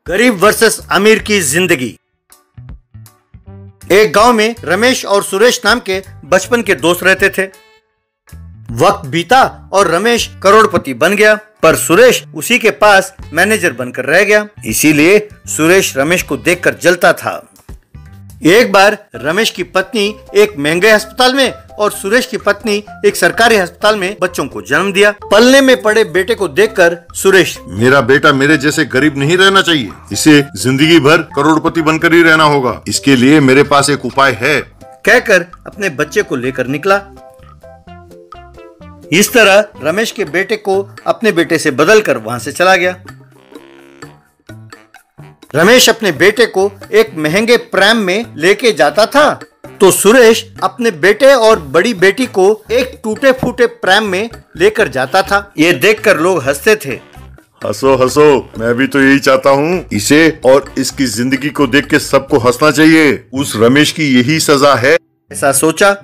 गरीब वर्सेस अमीर की जिंदगी। एक गांव में रमेश और सुरेश नाम के बचपन के दोस्त रहते थे। वक्त बीता और रमेश करोड़पति बन गया, पर सुरेश उसी के पास मैनेजर बनकर रह गया। इसीलिए सुरेश रमेश को देखकर जलता था। एक बार रमेश की पत्नी एक महंगे अस्पताल में और सुरेश की पत्नी एक सरकारी अस्पताल में बच्चों को जन्म दिया। पलने में पड़े बेटे को देखकर सुरेश, मेरा बेटा मेरे जैसे गरीब नहीं रहना चाहिए, इसे जिंदगी भर करोड़पति बनकर ही रहना होगा। इसके लिए मेरे पास एक उपाय है, कहकर अपने बच्चे को लेकर निकला। इस तरह रमेश के बेटे को अपने बेटे से बदलकर वहां से चला गया। रमेश अपने बेटे को एक महंगे प्रैम में लेके जाता था, तो सुरेश अपने बेटे और बड़ी बेटी को एक टूटे फूटे प्रैम में लेकर जाता था। ये देखकर लोग हंसते थे। हंसो हंसो, मैं भी तो यही चाहता हूँ। इसे और इसकी जिंदगी को देख के सबको हंसना चाहिए। उस रमेश की यही सजा है, ऐसा सोचा।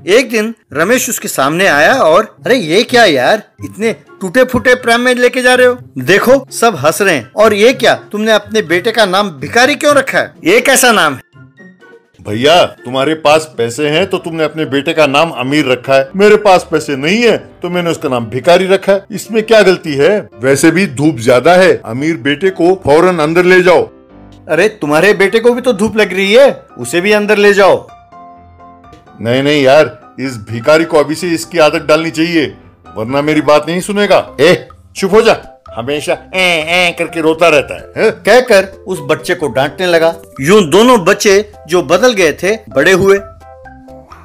एक दिन रमेश उसके सामने आया और, अरे ये क्या यार, इतने टूटे फूटे प्रैम में लेके जा रहे हो? देखो सब हंस रहे हैं। और ये क्या, तुमने अपने बेटे का नाम भिखारी क्यों रखा है? ये कैसा नाम है? भैया तुम्हारे पास पैसे हैं तो तुमने अपने बेटे का नाम अमीर रखा है। मेरे पास पैसे नहीं है तो मैंने उसका नाम भिखारी रखा है। इसमें क्या गलती है? वैसे भी धूप ज्यादा है, अमीर बेटे को फौरन अंदर ले जाओ। अरे तुम्हारे बेटे को भी तो धूप लग रही है, उसे भी अंदर ले जाओ। नहीं नहीं यार, इस भिखारी को अभी से इसकी आदत डालनी चाहिए, वरना मेरी बात नहीं सुनेगा। चुप हो जा, हमेशा ए करके रोता रहता है। कहकर उस बच्चे को डांटने लगा। यूं दोनों बच्चे जो बदल गए थे बड़े हुए।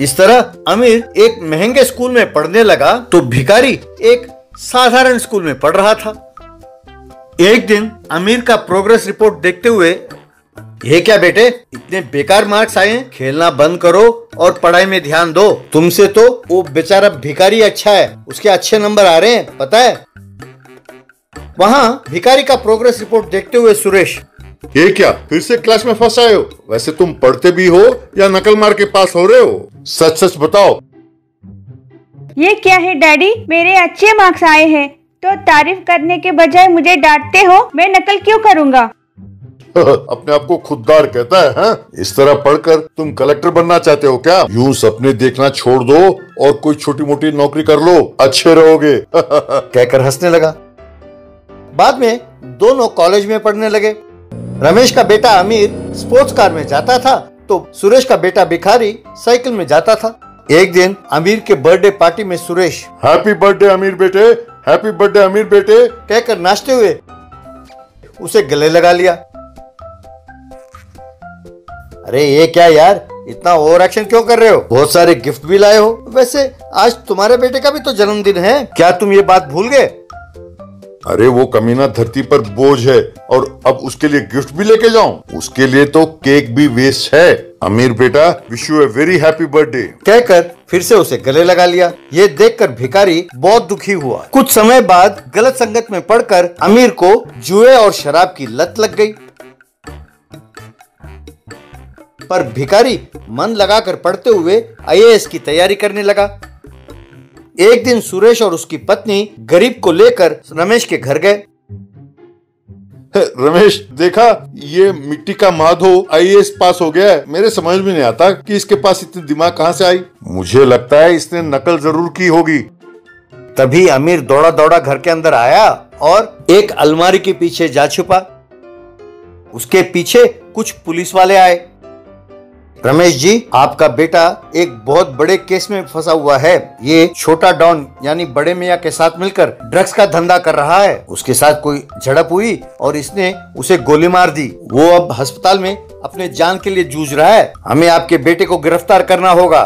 इस तरह अमीर एक महंगे स्कूल में पढ़ने लगा तो भिखारी एक साधारण स्कूल में पढ़ रहा था। एक दिन अमीर का प्रोग्रेस रिपोर्ट देखते हुए, ये क्या बेटे, इतने बेकार मार्क्स आए हैं, खेलना बंद करो और पढ़ाई में ध्यान दो। तुमसे तो वो बेचारा भिखारी अच्छा है, उसके अच्छे नंबर आ रहे हैं, पता है? वहाँ भिखारी का प्रोग्रेस रिपोर्ट देखते हुए सुरेश, ये क्या, फिर से क्लास में फंस आए हो? वैसे तुम पढ़ते भी हो या नकल मार के पास हो रहे हो? सच सच बताओ। ये क्या है डैडी, मेरे अच्छे मार्क्स आए हैं तो तारीफ करने के बजाय मुझे डांटते हो। मैं नकल क्यों करूँगा? अपने आप को खुददार कहता है, हाँ? इस तरह पढ़कर तुम कलेक्टर बनना चाहते हो क्या? यूं सपने देखना छोड़ दो और कोई छोटी मोटी नौकरी कर लो, अच्छे रहोगे। कहकर हंसने लगा। बाद में दोनों कॉलेज में पढ़ने लगे। रमेश का बेटा अमीर स्पोर्ट्स कार में जाता था तो सुरेश का बेटा भिखारी साइकिल में जाता था। एक दिन अमीर के बर्थडे पार्टी में सुरेश, हैप्पी बर्थडे अमीर बेटे, हैप्पी बर्थडे अमीर बेटे कहकर नाचते हुए उसे गले लगा लिया। अरे ये क्या यार, इतना ओवर एक्शन क्यों कर रहे हो? बहुत सारे गिफ्ट भी लाए हो। वैसे आज तुम्हारे बेटे का भी तो जन्मदिन है, क्या तुम ये बात भूल गए? अरे वो कमीना धरती पर बोझ है और अब उसके लिए गिफ्ट भी लेके जाऊं? उसके लिए तो केक भी वेस्ट है। अमीर बेटा, wish U a very happy birthday कहकर फिर से उसे गले लगा लिया। ये देखकर भिखारी बहुत दुखी हुआ। कुछ समय बाद गलत संगत में पड़कर अमीर को जुए और शराब की लत लग गई। पर भिखारी मन लगाकर पढ़ते हुए आईएएस की तैयारी करने लगा। एक दिन सुरेश और उसकी पत्नी गरीब को लेकर रमेश के घर गए। रमेश, देखा, ये मिट्टी का माधो आईएएस पास हो गया है। मेरे समझ में नहीं आता कि इसके पास इतनी दिमाग कहाँ से आई। मुझे लगता है इसने नकल जरूर की होगी। तभी अमीर दौड़ा दौड़ा घर के अंदर आया और एक अलमारी के पीछे जा छुपा। उसके पीछे कुछ पुलिस वाले आए। रमेश जी, आपका बेटा एक बहुत बड़े केस में फंसा हुआ है। ये छोटा डॉन यानी बड़े मियाँ के साथ मिलकर ड्रग्स का धंधा कर रहा है। उसके साथ कोई झड़प हुई और इसने उसे गोली मार दी। वो अब अस्पताल में अपने जान के लिए जूझ रहा है। हमें आपके बेटे को गिरफ्तार करना होगा।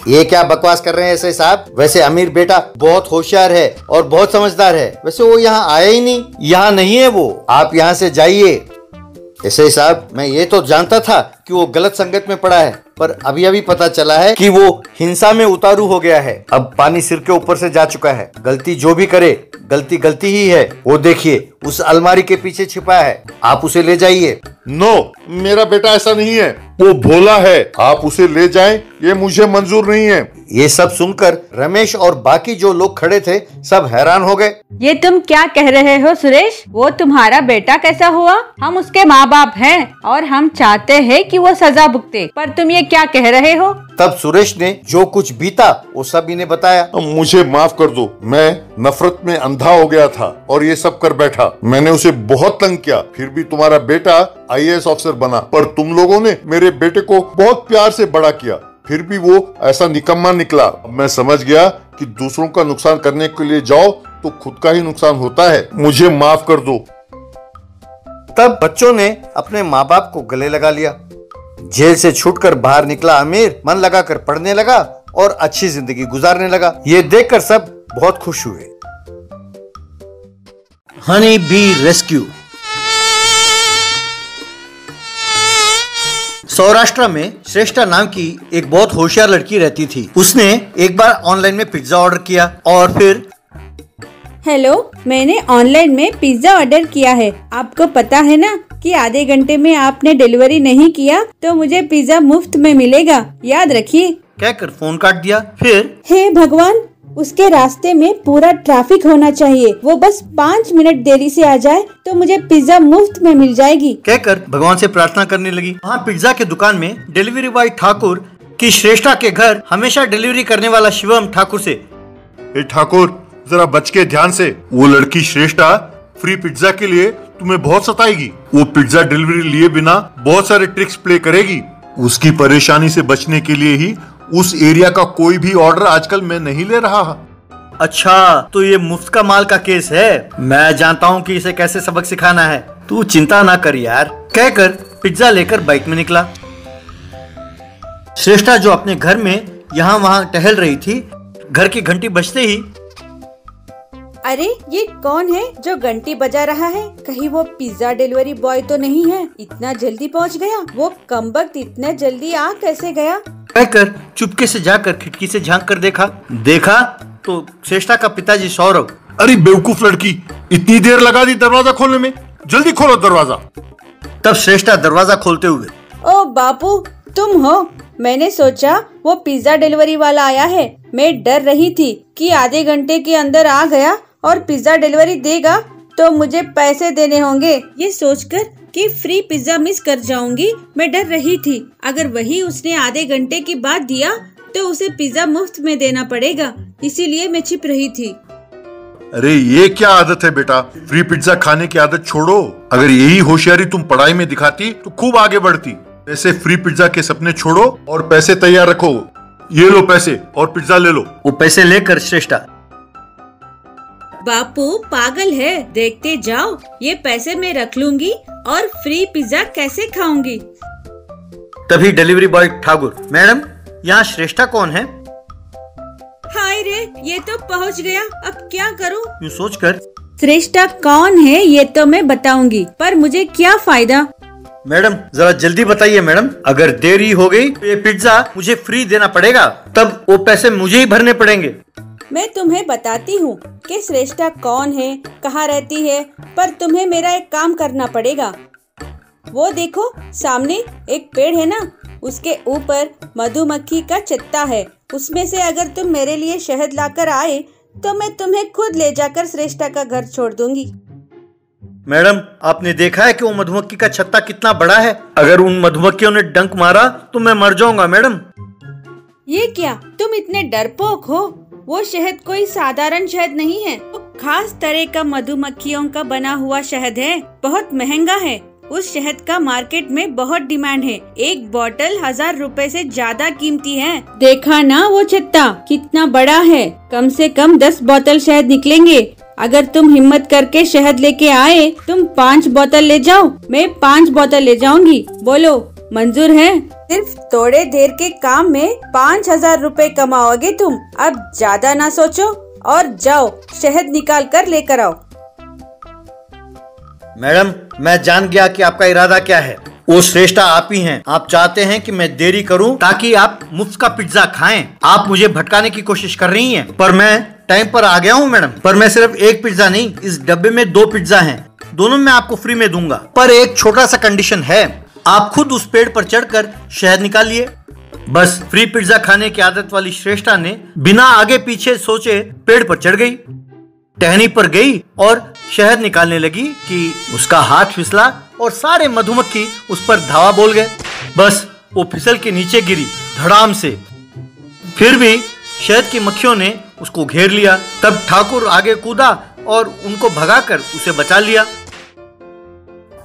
ये क्या बकवास कर रहे हैं एसआई साहब? वैसे अमीर बेटा बहुत होशियार है और बहुत समझदार है। वैसे वो यहाँ आया ही नहीं, यहाँ नहीं है वो। आप यहाँ से जाइए। एसआई साहब, मैं ये तो जानता था कि कि वो गलत संगत में पड़ा है, पर अभी अभी पता चला है कि वो हिंसा में उतारू हो गया है। अब पानी सिर के ऊपर से जा चुका है। गलती जो भी करे, गलती गलती ही है। वो देखिए, उस अलमारी के पीछे छिपा है, आप उसे ले जाइए। नो, मेरा बेटा ऐसा नहीं है, वो भोला है, आप उसे ले जाएं, ये मुझे मंजूर नहीं है। ये सब सुनकर रमेश और बाकी जो लोग खड़े थे सब हैरान हो गए। ये तुम क्या कह रहे हो सुरेश? वो तुम्हारा बेटा कैसा हुआ? हम उसके माँ बाप हैं और हम चाहते हैं कि वो सजा भुगते, पर तुम ये क्या कह रहे हो? तब सुरेश ने जो कुछ बीता वो सब इन्हें बताया। मुझे माफ कर दो, मैं नफरत में अंधा हो गया था और ये सब कर बैठा। मैंने उसे बहुत तंग किया, फिर भी तुम्हारा बेटा IAS ऑफिसर बना, पर तुम लोगों ने मेरे बेटे को बहुत प्यार से बड़ा किया, फिर भी वो ऐसा निकम्मा निकला। अब मैं समझ गया कि दूसरों का नुकसान करने के लिए जाओ तो खुद का ही नुकसान होता है। मुझे माफ कर दो। तब बच्चों ने अपने माँ बाप को गले लगा लिया। जेल से छूटकर बाहर निकला अमीर मन लगाकर पढ़ने लगा और अच्छी जिंदगी गुजारने लगा। ये देखकर सब बहुत खुश हुए। Honey bee rescue. सौराष्ट्र में श्रेष्ठा नाम की एक बहुत होशियार लड़की रहती थी। उसने एक बार ऑनलाइन में पिज्जा ऑर्डर किया और फिर हेलो, मैंने ऑनलाइन में पिज्जा ऑर्डर किया है। आपको पता है ना कि आधे घंटे में आपने डिलीवरी नहीं किया तो मुझे पिज्जा मुफ्त में मिलेगा, याद रखिए। कहकर फोन काट दिया। फिर हे भगवान, उसके रास्ते में पूरा ट्रैफिक होना चाहिए, वो बस 5 मिनट देरी से आ जाए तो मुझे पिज्जा मुफ्त में मिल जाएगी, कहकर भगवान से प्रार्थना करने लगी। वहाँ पिज्जा के दुकान में डिलीवरी बॉय ठाकुर की श्रेष्ठा के घर हमेशा डिलीवरी करने वाला शिवम ठाकुर से, ए ठाकुर, जरा बच के ध्यान से, वो लड़की श्रेष्ठा फ्री पिज्जा के लिए तुम्हें बहुत सताएगी। वो पिज्जा डिलीवरी लिए बिना बहुत सारे ट्रिक्स प्ले करेगी। उसकी परेशानी से बचने के लिए ही उस एरिया का कोई भी ऑर्डर आजकल मैं नहीं ले रहा। अच्छा, तो ये मुफ्त का माल का केस है। मैं जानता हूँ कि इसे कैसे सबक सिखाना है, तू चिंता ना कर यार, कहकर पिज्जा लेकर बाइक में निकला। श्रेष्ठा जो अपने घर में यहाँ वहाँ टहल रही थी, घर की घंटी बजते ही, अरे ये कौन है जो घंटी बजा रहा है? कहीं वो पिज्जा डिलीवरी बॉय तो नहीं है? इतना जल्दी पहुंच गया? वो कमबख्त इतना जल्दी आ कैसे गया? कहकर चुपके से जाकर खिड़की से झांक कर देखा तो श्रेष्ठा का पिताजी सौरभ। अरे बेवकूफ लड़की, इतनी देर लगा दी दरवाजा खोलने में, जल्दी खोलो दरवाजा। तब श्रेष्ठा दरवाजा खोलते हुए, ओ बापू, तुम हो? मैंने सोचा वो पिज्जा डिलीवरी वाला आया है। मैं डर रही थी कि आधे घंटे के अंदर आ गया और पिज्जा डिलीवरी देगा तो मुझे पैसे देने होंगे। ये सोचकर कि फ्री पिज्जा मिस कर जाऊंगी मैं डर रही थी। अगर वही उसने आधे घंटे के बाद दिया तो उसे पिज्जा मुफ्त में देना पड़ेगा, इसीलिए मैं छिप रही थी। अरे ये क्या आदत है बेटा, फ्री पिज्जा खाने की आदत छोड़ो। अगर यही होशियारी तुम पढ़ाई में दिखाती तो खूब आगे बढ़ती। ऐसे फ्री पिज्जा के सपने छोड़ो और पैसे तैयार रखो। ये लो पैसे और पिज्जा ले लो। वो पैसे लेकर श्रेष्ठा, बापू पागल है, देखते जाओ, ये पैसे मैं रख लूंगी और फ्री पिज्जा कैसे खाऊंगी। तभी डिलीवरी बॉय ठाकुर, मैडम यहाँ श्रेष्ठा कौन है? हाय रे, ये तो पहुँच गया, अब क्या करूँ? यूँ सोचकर, श्रेष्ठा कौन है ये तो मैं बताऊंगी, पर मुझे क्या फायदा? मैडम जरा जल्दी बताइए मैडम, अगर देरी हो गई तो ये पिज्जा मुझे फ्री देना पड़ेगा, तब वो पैसे मुझे ही भरने पड़ेंगे। मैं तुम्हें बताती हूँ कि श्रेष्ठा कौन है, कहाँ रहती है, पर तुम्हें मेरा एक काम करना पड़ेगा। वो देखो सामने एक पेड़ है ना, उसके ऊपर मधुमक्खी का छत्ता है, उसमें से अगर तुम मेरे लिए शहद लाकर आए तो मैं तुम्हें खुद ले जाकर श्रेष्ठा का घर छोड़ दूंगी। मैडम आपने देखा है कि वो मधुमक्खी का छत्ता कितना बड़ा है? अगर उन मधुमक्खियों ने डंक मारा तो मैं मर जाऊंगा मैडम। ये क्या, तुम इतने डरपोक हो? वो शहद कोई साधारण शहद नहीं है, वो खास तरह का मधुमक्खियों का बना हुआ शहद है, बहुत महंगा है। उस शहद का मार्केट में बहुत डिमांड है, एक बोतल 1000 रुपए से ज्यादा कीमती है। देखा ना वो छत्ता कितना बड़ा है, कम से कम 10 बोतल शहद निकलेंगे। अगर तुम हिम्मत करके शहद लेके आए, तुम 5 बोतल ले जाओ, मैं 5 बोतल ले जाऊंगी। बोलो मंजूर है? सिर्फ थोड़े देर के काम में 5000 रुपए कमाओगे तुम। अब ज्यादा ना सोचो और जाओ शहद निकाल कर लेकर आओ। मैडम मैं जान गया कि आपका इरादा क्या है। वो श्रेष्ठा आप ही हैं। आप चाहते हैं कि मैं देरी करूं ताकि आप मुफ्त का पिज्जा खाएं। आप मुझे भटकाने की कोशिश कर रही हैं, पर मैं टाइम पर आ गया हूं मैडम। पर मैं सिर्फ एक पिज्जा नहीं, इस डब्बे में 2 पिज्जा हैं, दोनों मैं आपको फ्री में दूंगा। पर एक छोटा सा कंडीशन है, आप खुद उस पेड़ पर चढ़कर शहद निकालिए। बस फ्री पिज्जा खाने की आदत वाली श्रेष्ठा ने बिना आगे पीछे सोचे पेड़ पर चढ़ गई, टहनी पर गई और शहद निकालने लगी कि उसका हाथ फिसला और सारे मधुमक्खी उस पर धावा बोल गए। बस वो फिसल के नीचे गिरी धड़ाम से। फिर भी शहद की मक्खियों ने उसको घेर लिया। तब ठाकुर आगे कूदा और उनको भगाकर उसे बचा लिया।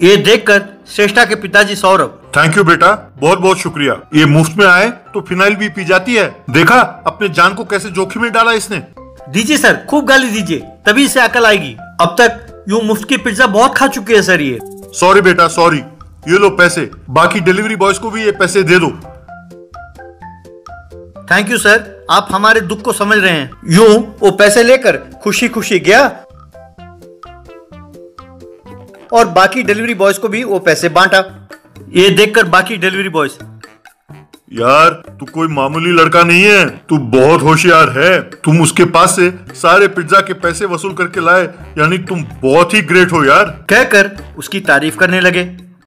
ये देखकर श्रेष्ठा के पिताजी सौरभ, थैंक यू बेटा, बहुत बहुत शुक्रिया। ये मुफ्त में आए तो फिनाइल भी पी जाती है। देखा अपने जान को कैसे जोखिम में डाला इसने। दीजिए सर, खूब गाली दीजिए, तभी इसे अकल आएगी। अब तक यूं मुफ्त की पिज्जा बहुत खा चुकी है सर ये। सॉरी बेटा सॉरी, ये लो पैसे, बाकी डिलीवरी बॉयज को भी ये पैसे दे दो। थैंक यू सर, आप हमारे दुख को समझ रहे हैं। यूं वो पैसे लेकर खुशी खुशी गया और बाकी डिलीवरी बॉयज को भी वो पैसे बांटा। ये देखकर बाकी डिलीवरी बॉयज, यार तू कोई मामूली लड़का नहीं है, तू बहुत होशियार है। तुम उसके पास से सारे पिज्जा के पैसे वसूल करके लाए, यानी तुम बहुत ही ग्रेट हो यार, कहकर उसकी तारीफ करने लगे।